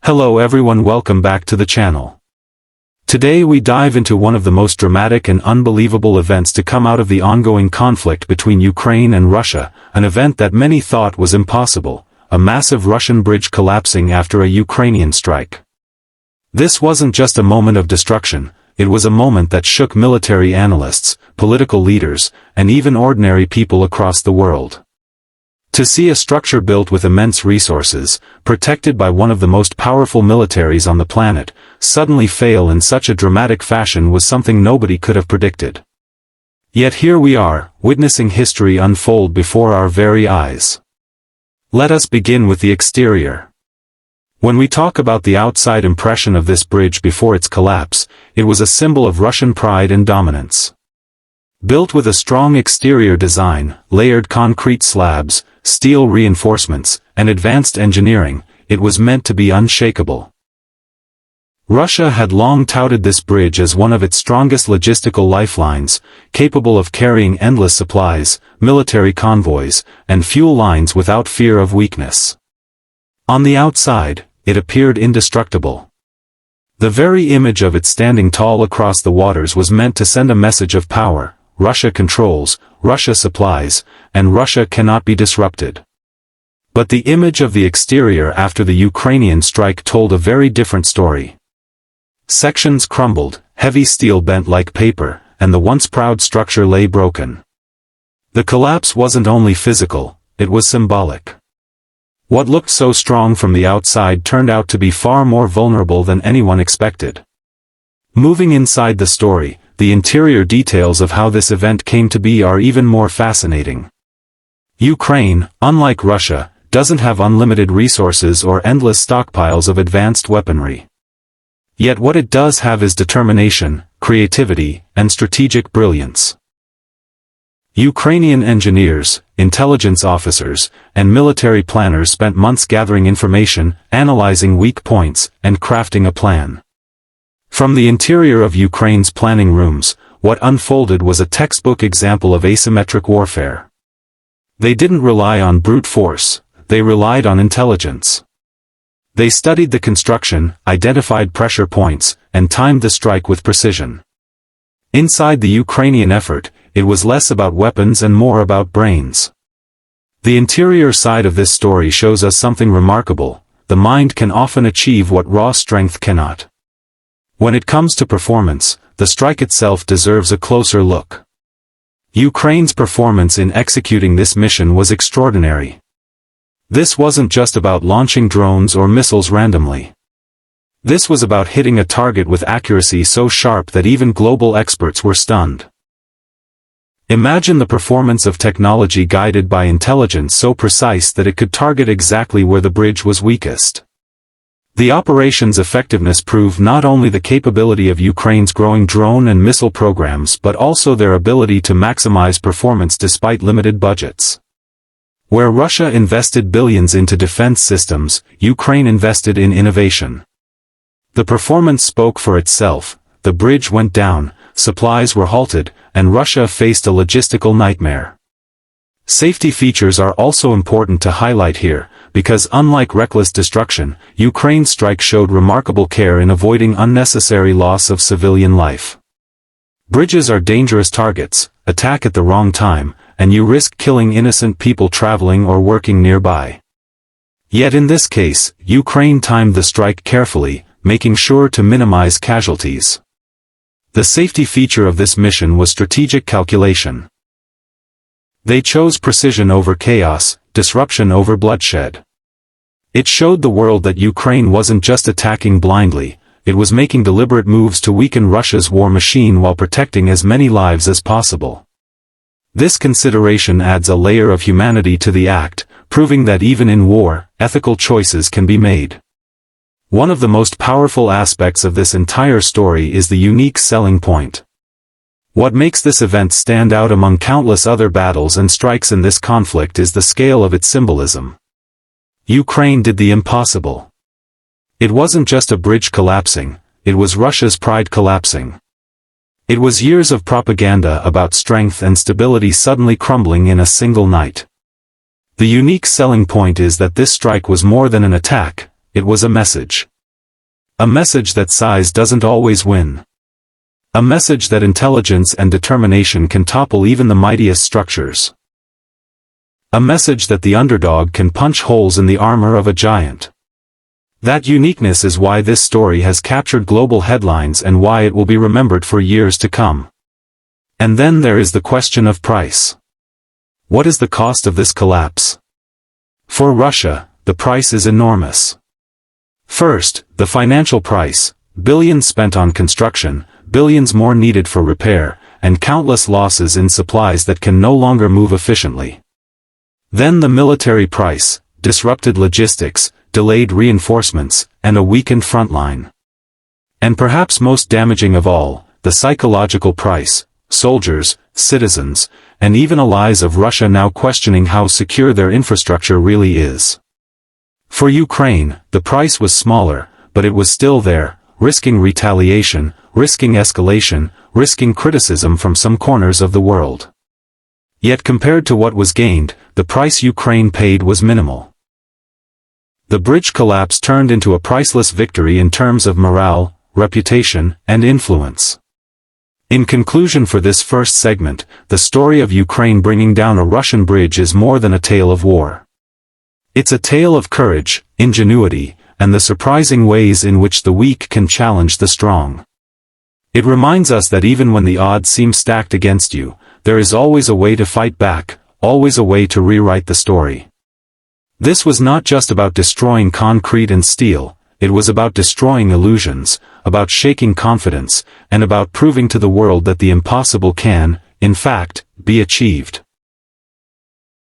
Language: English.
Hello everyone, welcome back to the channel. Today we dive into one of the most dramatic and unbelievable events to come out of the ongoing conflict between Ukraine and Russia, an event that many thought was impossible, a massive Russian bridge collapsing after a Ukrainian strike. This wasn't just a moment of destruction, it was a moment that shook military analysts, political leaders, and even ordinary people across the world. To see a structure built with immense resources, protected by one of the most powerful militaries on the planet, suddenly fail in such a dramatic fashion was something nobody could have predicted. Yet here we are, witnessing history unfold before our very eyes. Let us begin with the exterior. When we talk about the outside impression of this bridge before its collapse, it was a symbol of Russian pride and dominance. Built with a strong exterior design, layered concrete slabs, steel reinforcements, and advanced engineering, it was meant to be unshakable. Russia had long touted this bridge as one of its strongest logistical lifelines, capable of carrying endless supplies, military convoys, and fuel lines without fear of weakness. On the outside, it appeared indestructible. The very image of it standing tall across the waters was meant to send a message of power. Russia controls, Russia supplies, and Russia cannot be disrupted. But the image of the exterior after the Ukrainian strike told a very different story. Sections crumbled, heavy steel bent like paper, and the once proud structure lay broken. The collapse wasn't only physical, it was symbolic. What looked so strong from the outside turned out to be far more vulnerable than anyone expected. Moving inside the story, the interior details of how this event came to be are even more fascinating. Ukraine, unlike Russia, doesn't have unlimited resources or endless stockpiles of advanced weaponry. Yet what it does have is determination, creativity, and strategic brilliance. Ukrainian engineers, intelligence officers, and military planners spent months gathering information, analyzing weak points, and crafting a plan. From the interior of Ukraine's planning rooms, what unfolded was a textbook example of asymmetric warfare. They didn't rely on brute force, they relied on intelligence. They studied the construction, identified pressure points, and timed the strike with precision. Inside the Ukrainian effort, it was less about weapons and more about brains. The interior side of this story shows us something remarkable: the mind can often achieve what raw strength cannot. When it comes to performance, the strike itself deserves a closer look. Ukraine's performance in executing this mission was extraordinary. This wasn't just about launching drones or missiles randomly. This was about hitting a target with accuracy so sharp that even global experts were stunned. Imagine the performance of technology guided by intelligence so precise that it could target exactly where the bridge was weakest. The operation's effectiveness proved not only the capability of Ukraine's growing drone and missile programs but also their ability to maximize performance despite limited budgets. Where Russia invested billions into defense systems, Ukraine invested in innovation. The performance spoke for itself: the bridge went down, supplies were halted, and Russia faced a logistical nightmare. Safety features are also important to highlight here, because unlike reckless destruction, Ukraine's strike showed remarkable care in avoiding unnecessary loss of civilian life. Bridges are dangerous targets, attack at the wrong time, and you risk killing innocent people traveling or working nearby. Yet in this case, Ukraine timed the strike carefully, making sure to minimize casualties. The safety feature of this mission was strategic calculation. They chose precision over chaos, disruption over bloodshed. It showed the world that Ukraine wasn't just attacking blindly, it was making deliberate moves to weaken Russia's war machine while protecting as many lives as possible. This consideration adds a layer of humanity to the act, proving that even in war, ethical choices can be made. One of the most powerful aspects of this entire story is the unique selling point. What makes this event stand out among countless other battles and strikes in this conflict is the scale of its symbolism. Ukraine did the impossible. It wasn't just a bridge collapsing, it was Russia's pride collapsing. It was years of propaganda about strength and stability suddenly crumbling in a single night. The unique selling point is that this strike was more than an attack, it was a message. A message that size doesn't always win. A message that intelligence and determination can topple even the mightiest structures. A message that the underdog can punch holes in the armor of a giant. That uniqueness is why this story has captured global headlines and why it will be remembered for years to come. And then there is the question of price. What is the cost of this collapse? For Russia, the price is enormous. First, the financial price, billions spent on construction, billions more needed for repair, and countless losses in supplies that can no longer move efficiently. Then the military price, disrupted logistics, delayed reinforcements, and a weakened front line. And perhaps most damaging of all, the psychological price, soldiers, citizens, and even allies of Russia now questioning how secure their infrastructure really is. For Ukraine, the price was smaller, but it was still there, risking retaliation, risking escalation, risking criticism from some corners of the world. Yet compared to what was gained, the price Ukraine paid was minimal. The bridge collapse turned into a priceless victory in terms of morale, reputation, and influence. In conclusion for this first segment, the story of Ukraine bringing down a Russian bridge is more than a tale of war. It's a tale of courage, ingenuity, and the surprising ways in which the weak can challenge the strong. It reminds us that even when the odds seem stacked against you, there is always a way to fight back, always a way to rewrite the story. This was not just about destroying concrete and steel, it was about destroying illusions, about shaking confidence, and about proving to the world that the impossible can, in fact, be achieved.